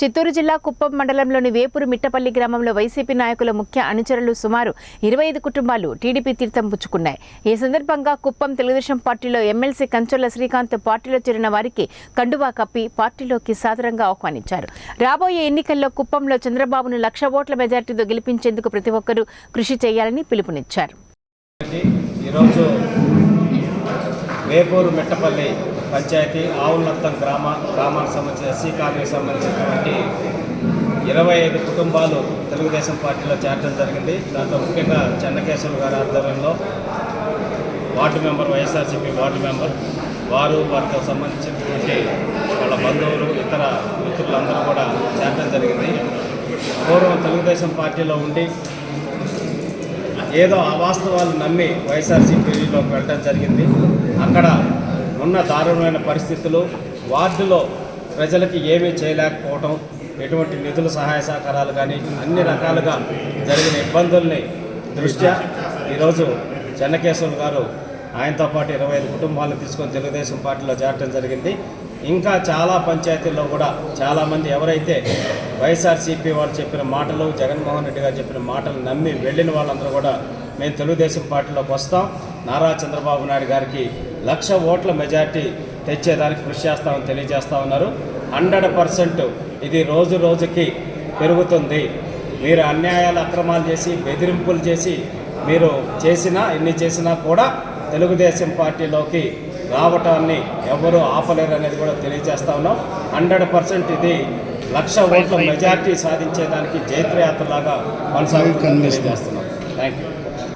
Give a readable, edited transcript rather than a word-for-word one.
చిత్తూరు జిల్లా కుప్పం మండలంలోని వేపూరు మిట్టపల్లి గ్రామంలో వైసీపీ నాయకుల ముఖ్య అనుచరులు సుమారు 25 కుటుంబాలు టీడీపీ తీర్థం పుచ్చుకున్నాయి. ఈ సందర్భంగా కుప్పం తెలుగుదేశం పార్టీలో ఎమ్మెల్సీ కంచర్ల శ్రీకాంత్ పార్టీలో చేరిన వారికి కండువా కప్పి పార్టీలోకి సాదరంగా ఆహ్వానించారు. రాబోయే ఎన్నికల్లో కుప్పంలో చంద్రబాబును 1,00,000 ఓట్ల మెజార్టీతో గెలిపించేందుకు ప్రతి ఒక్కరూ కృషి చేయాలని పిలుపునిచ్చారు. వేపూరు మిట్టపల్లి పంచాయతీ ఆవులత్తం గ్రామానికి సంబంధించిన ఎస్సీ కాలనీకి సంబంధించినటువంటి 25 కుటుంబాలు తెలుగుదేశం పార్టీలో చేరడం జరిగింది. దాంట్లో ముఖ్యంగా చెన్నకేశ్వర గారి ఆధ్వర్యంలో ward member, YSRCP ward member వారు, వారితో సంబంధించినటువంటి వాళ్ళ బంధువులు, ఇతర మిత్రులందరూ కూడా చేరడం జరిగింది. పూర్వం తెలుగుదేశం పార్టీలో ఉండి ఏదో అవాస్తవాలు నమ్మి వైఎస్ఆర్సీపీలోకి వెళ్ళడం జరిగింది. అక్కడ ఉన్న దారుణమైన పరిస్థితులు, వార్డులో ప్రజలకి ఏమీ చేయలేకపోవటం, ఎటువంటి నిధుల సహాయ సహకారాలు కానీ అన్ని రకాలుగా జరిగిన ఇబ్బందుల్ని దృష్ట్యా ఈరోజు చెన్నకేశ్వర గారు ఆయనతో పాటు 25 కుటుంబాలను తీసుకొని తెలుగుదేశం పార్టీలో చేరడం జరిగింది. ఇంకా చాలా పంచాయతీల్లో కూడా చాలామంది ఎవరైతే వైఎస్ఆర్సీపీ వాళ్ళు చెప్పిన మాటలు, జగన్మోహన్ రెడ్డి గారు చెప్పిన మాటలు నమ్మి వెళ్ళిన వాళ్ళందరూ కూడా మేము తెలుగుదేశం పార్టీలోకి వస్తాం, నారా చంద్రబాబు నాయుడు గారికి 1,00,000 ఓట్ల మెజార్టీ తెచ్చేదానికి కృషి చేస్తామని తెలియజేస్తూ ఉన్నారు. 100% ఇది రోజు రోజుకి పెరుగుతుంది. మీరు అన్యాయాలు, అక్రమాలు చేసి, బెదిరింపులు చేసి మీరు ఎన్ని చేసినా కూడా తెలుగుదేశం పార్టీలోకి రావటాన్ని ఎవరు ఆపలేరు అనేది కూడా తెలియజేస్తా ఉన్నాం. 100% ఇది 1,00,000 ఓట్ల మెజార్టీ సాధించేదానికి జైత్రయాత్రలాగా కొనసాగుతుందని తెలియజేస్తున్నాం. Thank you.